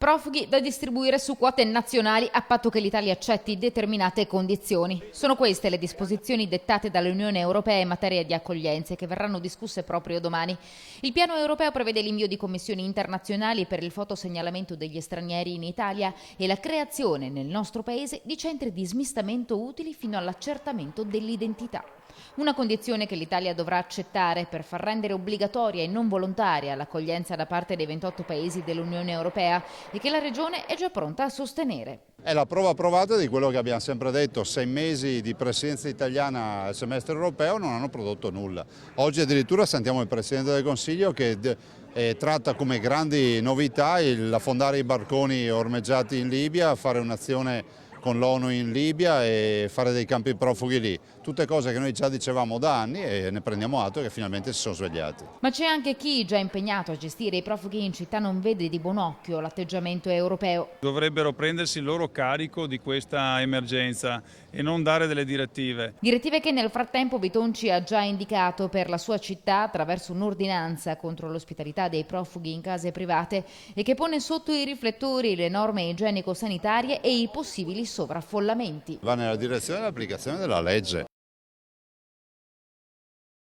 Profughi da distribuire su quote nazionali a patto che l'Italia accetti determinate condizioni. Sono queste le disposizioni dettate dall'Unione Europea in materia di accoglienze che verranno discusse proprio domani. Il piano europeo prevede l'invio di commissioni internazionali per il fotosegnalamento degli stranieri in Italia e la creazione nel nostro paese di centri di smistamento utili fino all'accertamento dell'identità. Una condizione che l'Italia dovrà accettare per far rendere obbligatoria e non volontaria l'accoglienza da parte dei 28 paesi dell'Unione Europea e che la Regione è già pronta a sostenere. È la prova provata di quello che abbiamo sempre detto: 6 mesi di presidenza italiana al semestre europeo non hanno prodotto nulla. Oggi addirittura sentiamo il Presidente del Consiglio che tratta come grandi novità l'affondare i barconi ormeggiati in Libia, fare un'azione con l'ONU in Libia e fare dei campi profughi lì. Tutte cose che noi già dicevamo da anni e ne prendiamo atto che finalmente si sono svegliati. Ma c'è anche chi, già impegnato a gestire i profughi in città, non vede di buon occhio l'atteggiamento europeo. Dovrebbero prendersi il loro carico di questa emergenza e non dare delle direttive. Direttive che nel frattempo Bitonci ha già indicato per la sua città attraverso un'ordinanza contro l'ospitalità dei profughi in case private e che pone sotto i riflettori le norme igienico-sanitarie e i possibili sovraffollamenti. Va nella direzione dell'applicazione della legge.